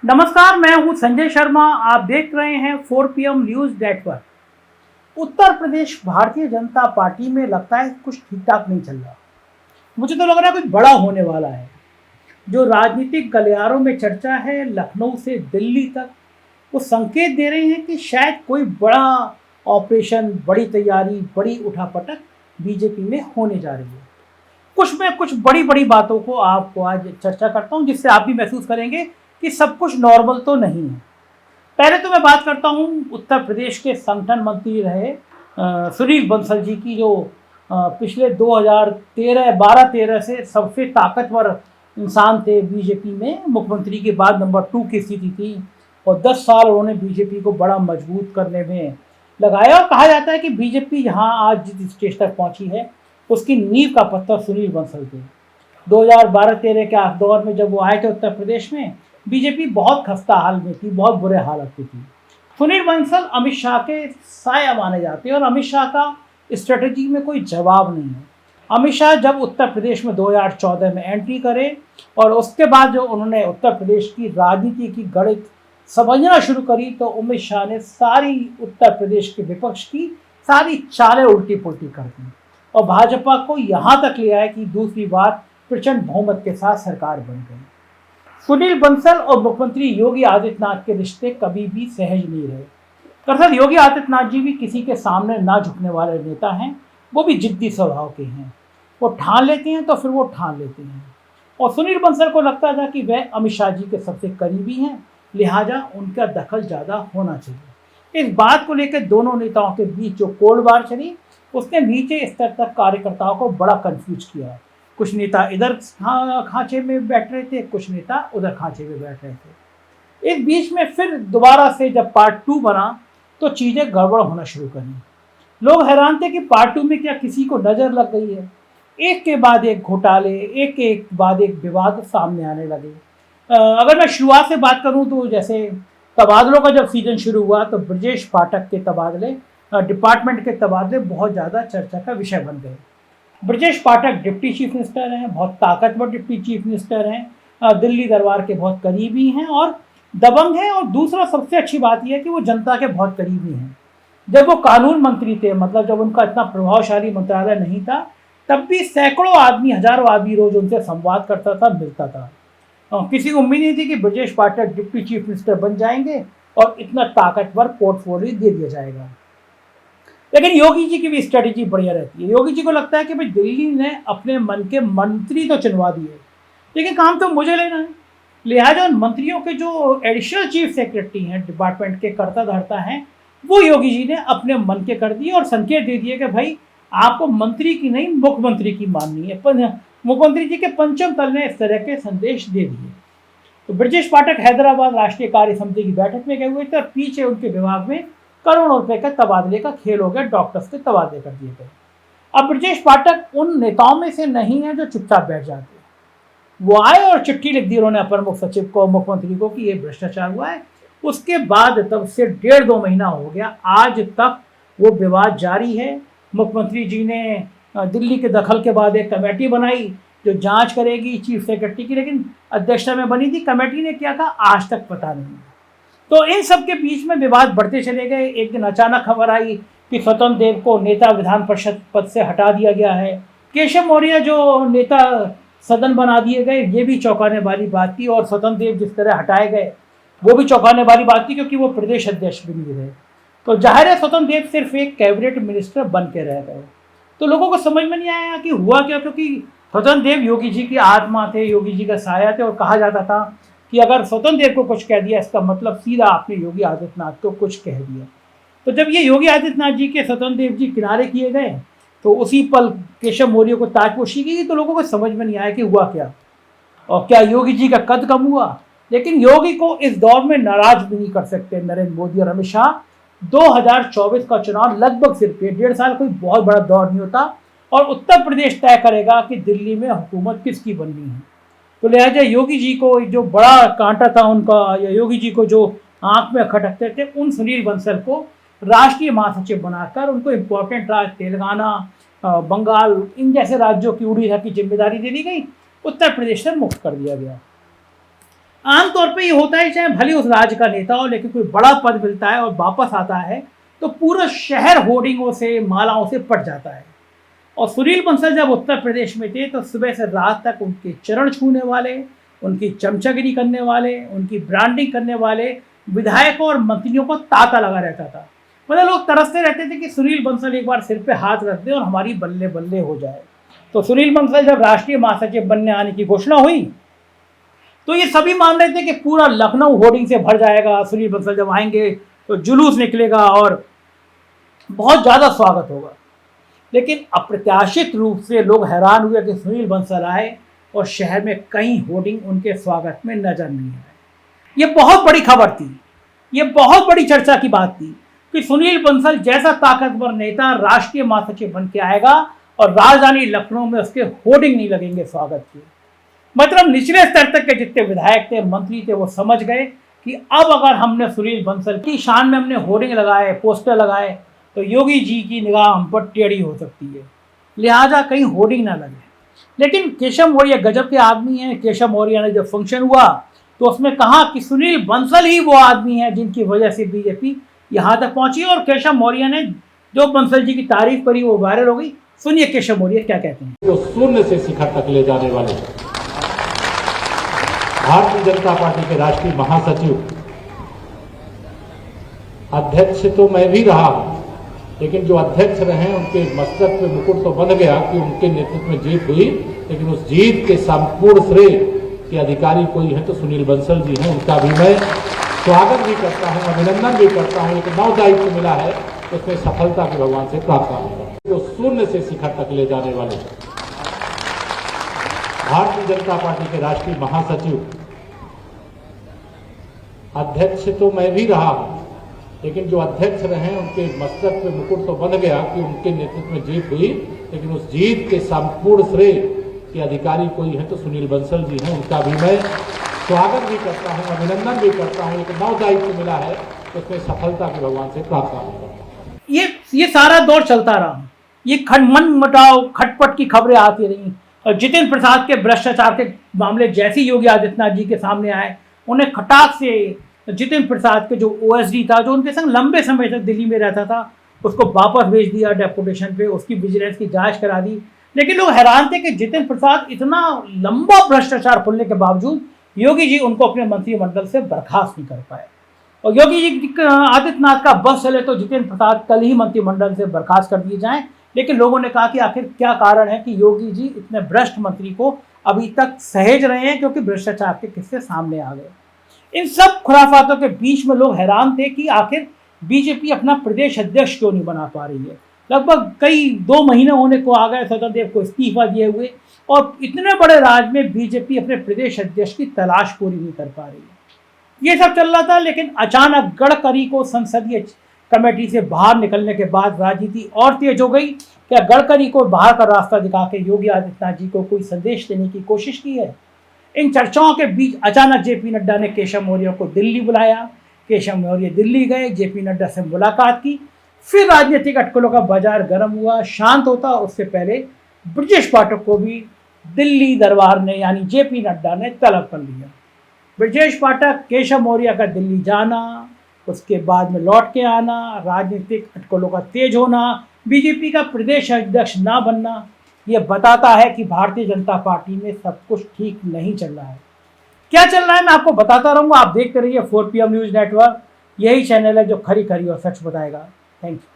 नमस्कार, मैं हूं संजय शर्मा। आप देख रहे हैं 4 PM news network. Uttar Pradesh Bharatiya Janata party में लगता है कुछ ठीक ठाक नहीं चल रहा। मुझे तो लग रहा है कुछ बड़ा होने वाला है। जो राजनीतिक गलियारों में चर्चा है, लखनऊ से दिल्ली तक, वो संकेत दे रहे हैं कि शायद कोई बड़ा ऑपरेशन, बड़ी तैयारी, बड़ी उठापटक बीजेपी में होने जा रही है। कुछ बड़ी बड़ी बातों को आपको आज चर्चा करता हूं, जिससे आप भी महसूस करेंगे कि सब कुछ नॉर्मल तो नहीं है। पहले तो मैं बात करता हूं उत्तर प्रदेश के संगठन मंत्री रहे सुनील बंसल जी की, जो पिछले 2013 से सबसे ताकतवर इंसान थे बीजेपी में। मुख्यमंत्री के बाद नंबर 2 की स्थिति थी और 10 साल उन्होंने बीजेपी को बड़ा मजबूत करने में लगाया। और कहा जाता है कि बीजेपी यहाँ आज जिस स्टेज तक पहुंची है उसकी नींव का पत्थर सुनील बंसल थे। 2012-13 के दौर में जब वो आए थे उत्तर प्रदेश में, बीजेपी बहुत खस्ता हाल में थी, बहुत बुरे हालत में थी। सुनील बंसल अमित शाह के साया माने जाते हैं और अमित शाह का स्ट्रेटजी में कोई जवाब नहीं है। अमित शाह जब उत्तर प्रदेश में 2014 में एंट्री करे और उसके बाद जो उन्होंने उत्तर प्रदेश की राजनीति की गणित समझना शुरू करी, तो अमित शाह ने सारी उत्तर प्रदेश के विपक्ष की सारी चालें उल्टी पुल्टी कर दी और भाजपा को यहाँ तक ले आए कि दूसरी बार प्रचंड बहुमत के साथ सरकार बन गई। सुनील बंसल और मुख्यमंत्री योगी आदित्यनाथ के रिश्ते कभी भी सहज नहीं रहे। दरअसल योगी आदित्यनाथ जी भी किसी के सामने ना झुकने वाले नेता हैं। वो भी जिद्दी स्वभाव के हैं। वो ठान लेते हैं तो फिर वो ठान लेते हैं। और सुनील बंसल को लगता था कि वह अमित शाह जी के सबसे करीबी हैं, लिहाजा उनका दखल ज़्यादा होना चाहिए। इस बात को लेकर दोनों नेताओं के बीच जो कोल्ड वार चली, उसने नीचे स्तर तक कार्यकर्ताओं को बड़ा कंफ्यूज किया। कुछ नेता इधर खांचे में बैठ रहे थे, कुछ नेता उधर खांचे में बैठ रहे थे। इस बीच में फिर दोबारा से जब पार्ट 2 बना तो चीज़ें गड़बड़ होना शुरू करी। लोग हैरान थे कि पार्ट 2 में क्या किसी को नज़र लग गई है। एक के बाद एक घोटाले, एक के बाद एक विवाद सामने आने लगे। अगर मैं शुरुआत से बात करूं तो जैसे तबादलों का जब सीजन शुरू हुआ तो ब्रजेश पाठक के तबादले, डिपार्टमेंट के तबादले बहुत ज़्यादा चर्चा का विषय बन गए। Brajesh Pathak deputy chief minister हैं, बहुत ताकतवर डिप्टी चीफ मिनिस्टर हैं, दिल्ली दरबार के बहुत करीबी हैं और दबंग हैं। और दूसरा सबसे अच्छी बात यह है कि वो जनता के बहुत करीबी हैं। जब वो कानून मंत्री थे, मतलब जब उनका इतना प्रभावशाली मंत्रालय नहीं था, तब भी सैकड़ों आदमी, हजारों आदमी रोज उनसे संवाद करता था, मिलता था। किसी को उम्मीद नहीं थी कि Brajesh Pathak deputy chief minister बन जाएंगे और इतना ताकतवर पोर्टफोलियो दे दिया जाएगा। लेकिन योगी जी की भी स्ट्रेटेजी बढ़िया रहती है। योगी जी को लगता है कि भाई दिल्ली ने अपने मन के मंत्री तो चुनवा दिए, लेकिन काम तो मुझे लेना है। लिहाजा उन मंत्रियों के जो एडिशनल चीफ सेक्रेटरी हैं, डिपार्टमेंट के कर्ता धर्ता हैं, वो योगी जी ने अपने मन के कर दिए और संकेत दे दिए कि भाई आपको मंत्री की नहीं, मुख्यमंत्री की माननी है। मुख्यमंत्री जी के पंचम तल ने इस तरह के संदेश दे दिए। तो ब्रजेश पाठक हैदराबाद राष्ट्रीय कार्य समिति की बैठक में गए हुए थे और पीछे उनके विभाग में करोड़ों रुपए का तबादले का खेल हो गया, डॉक्टर्स के तबादले कर दिए गए। अब ब्रजेश पाठक उन नेताओं में से नहीं है जो चुपचाप बैठ जाते। वो आए और चिट्ठी लिख दी उन्होंने अपर मुख्य सचिव को, मुख्यमंत्री को, कि ये भ्रष्टाचार हुआ है। उसके बाद तब से 1.5-2 महीना हो गया, आज तक वो विवाद जारी है। मुख्यमंत्री जी ने दिल्ली के दखल के बाद एक कमेटी बनाई जो जांच करेगी चीफ सेक्रेटरी की, लेकिन अध्यक्षता में बनी थी। कमेटी ने क्या कहा आज तक पता नहीं। तो इन सब के बीच में विवाद बढ़ते चले गए। एक दिन अचानक खबर आई कि स्वतंत्र देव को नेता विधान परिषद पद से हटा दिया गया है। केशव मौर्य जो नेता सदन बना दिए गए, ये भी चौंकाने वाली बात थी। और स्वतंत्र देव जिस तरह हटाए गए वो भी चौंकाने वाली बात थी, क्योंकि वो प्रदेश अध्यक्ष भी नहीं रहे। तो जाहिर है स्वतंत्र देव सिर्फ एक कैबिनेट मिनिस्टर बन के रह गए। तो लोगों को समझ में नहीं आया कि हुआ क्या, क्योंकि स्वतंत्र देव योगी जी की आत्मा थे, योगी जी का साया थे। और कहा जाता था कि अगर स्वतंत्र देव को कुछ कह दिया, इसका मतलब सीधा आपने योगी आदित्यनाथ को कुछ कह दिया। तो जब ये योगी आदित्यनाथ जी के स्वतंत्र देव जी किनारे किए गए, तो उसी पल केशव मौर्य को ताजपोशी की। तो लोगों को समझ में नहीं आया कि हुआ क्या और क्या योगी जी का कद कम हुआ। लेकिन योगी को इस दौर में नाराज भी नहीं कर सकते नरेंद्र मोदी और अमित शाह। 2024 का चुनाव लगभग सिर्फ 1.5 साल, कोई बहुत बड़ा दौर नहीं होता, और उत्तर प्रदेश तय करेगा कि दिल्ली में हुकूमत किसकी बननी है। तो लिहाजा योगी जी को जो बड़ा कांटा था उनका, या योगी जी को जो आंख में खटकते थे, उन सुनील बंसल को राष्ट्रीय महासचिव बनाकर उनको इम्पोर्टेंट राज्य तेलंगाना, बंगाल, इन जैसे राज्यों की, उड़ीसा की जिम्मेदारी दे दी गई। उत्तर प्रदेश से मुक्त कर दिया गया। आमतौर पे ये होता है, चाहे भले उस राज्य का नेता हो, लेकिन कोई बड़ा पद मिलता है और वापस आता है तो पूरा शहर होर्डिंगों से, मालाओं से पट जाता है। और सुनील बंसल जब उत्तर प्रदेश में थे तो सुबह से रात तक उनके चरण छूने वाले, उनकी चमचागिरी करने वाले, उनकी ब्रांडिंग करने वाले विधायकों और मंत्रियों को तांता लगा रहता था। मतलब लोग तरसते रहते थे कि सुनील बंसल एक बार सिर पे हाथ रख दे और हमारी बल्ले बल्ले हो जाए। तो सुनील बंसल जब राष्ट्रीय महासचिव बनने आने की घोषणा हुई तो ये सभी मान रहे थे कि पूरा लखनऊ होर्डिंग से भर जाएगा, सुनील बंसल जब आएंगे तो जुलूस निकलेगा और बहुत ज़्यादा स्वागत होगा। लेकिन अप्रत्याशित रूप से लोग हैरान हुए कि सुनील बंसल आए और शहर में कई होर्डिंग उनके स्वागत में नजर नहीं आए। ये बहुत बड़ी खबर थी, ये बहुत बड़ी चर्चा की बात थी कि सुनील बंसल जैसा ताकतवर नेता राष्ट्रीय महासचिव बन के आएगा और राजधानी लखनऊ में उसके होर्डिंग नहीं लगेंगे स्वागत के। मतलब निचले स्तर तक के जितने विधायक थे, मंत्री थे, वो समझ गए कि अब अगर हमने सुनील बंसल की शान में हमने होर्डिंग लगाए, पोस्टर लगाए तो योगी जी की निगाह हम पर टेढ़ी हो सकती है, लिहाजा कहीं होर्डिंग ना लगे। लेकिन केशव मौर्य गजब के आदमी हैं। केशव मौर्य ने जब फंक्शन हुआ तो उसमें कहा कि सुनील बंसल ही वो आदमी है जिनकी वजह से बीजेपी यहाँ तक पहुंची। और केशव मौर्य ने जो बंसल जी की तारीफ करी वो वायरल हो गई। सुनिए केशव मौर्य क्या कहते हैं। तो शून्य से शिखर तक ले जाने वाले भारतीय जनता पार्टी के राष्ट्रीय महासचिव, अध्यक्ष तो मैं भी रहा, लेकिन जो अध्यक्ष रहे उनके मस्तक पे मुकुट तो बन गया कि उनके नेतृत्व में जीत हुई, लेकिन उस जीत के संपूर्ण श्रेय के अधिकारी कोई है तो सुनील बंसल जी हैं। उनका भी मैं स्वागत भी करता हूं, अभिनंदन भी करता हूं। एक नव दायित्व मिला है, उसमें सफलता के भगवान से प्रार्थना करूंगा। तो शून्य से शिखर तक ले जाने वाले भारतीय जनता पार्टी के राष्ट्रीय महासचिव, अध्यक्ष तो मैं भी रहा, लेकिन जो अध्यक्ष रहे उनके मस्तक पे मुकुट तो बन गया कि उनके नेतृत्व में जीत हुई, लेकिन उस जीत के संपूर्ण श्रेय के अधिकारी कोई है तो सुनील बंसल जी हैं। उनका भी मैं स्वागत भी करता हूं, अभिनंदन भी करता हूं। एक नव दायित्व मिला है, उसमें सफलता के भगवान से प्रार्थना करूंगा। ये सारा दौर चलता रहा। ये मन मटाव, खटपट की खबरें आती रही और जितिन प्रसाद के भ्रष्टाचार के मामले जैसे योगी आदित्यनाथ जी के सामने आए, उन्हें खटाक से जितिन प्रसाद के जो ओएसडी था, जो उनके संग लंबे समय तक दिल्ली में रहता था, उसको वापस भेज दिया डेपुटेशन पे, उसकी विजिलेंस की जांच करा दी। लेकिन लोग हैरान थे कि जितिन प्रसाद इतना लंबा भ्रष्टाचार खुलने के बावजूद योगी जी उनको अपने मंत्रिमंडल से बर्खास्त नहीं कर पाए। और योगी जी आदित्यनाथ का बस चले तो जितिन प्रसाद कल ही मंत्रिमंडल से बर्खास्त कर दिए जाएं। लेकिन लोगों ने कहा कि आखिर क्या कारण है कि योगी जी इतने भ्रष्ट मंत्री को अभी तक सहेज रहे हैं, क्योंकि भ्रष्टाचार के किस्से सामने आ गए। इन सब खुराफातों के बीच में लोग हैरान थे कि आखिर बीजेपी अपना प्रदेश अध्यक्ष क्यों नहीं बना पा रही है। लगभग 2 महीने होने को आ गए सदन देव को इस्तीफा दिए हुए, और इतने बड़े राज्य में बीजेपी अपने प्रदेश अध्यक्ष की तलाश पूरी नहीं कर पा रही है। ये सब चल रहा था, लेकिन अचानक गडकरी को संसदीय कमेटी से बाहर निकलने के बाद राजनीति और तेज हो गई। क्या गडकरी को बाहर का रास्ता दिखा के योगी आदित्यनाथ जी को कोई संदेश देने की कोशिश की है? इन चर्चाओं के बीच अचानक जेपी नड्डा ने केशव मौर्य को दिल्ली बुलाया। केशव मौर्य दिल्ली गए, जेपी नड्डा से मुलाकात की। फिर राजनीतिक अटकलों का बाजार गर्म हुआ। शांत होता उससे पहले ब्रजेश पाठक को भी दिल्ली दरबार ने, यानी जेपी नड्डा ने तलब कर लिया। ब्रजेश पाठक, केशव मौर्य का दिल्ली जाना, उसके बाद में लौट के आना, राजनीतिक अटकलों का तेज होना, बीजेपी का प्रदेश अध्यक्ष ना बनना, ये बताता है कि भारतीय जनता पार्टी में सब कुछ ठीक नहीं चल रहा है। क्या चल रहा है मैं आपको बताता रहूँगा। आप देखते रहिए 4PM न्यूज़ नेटवर्क। यही चैनल है जो खरी खरी और सच बताएगा। Thank you.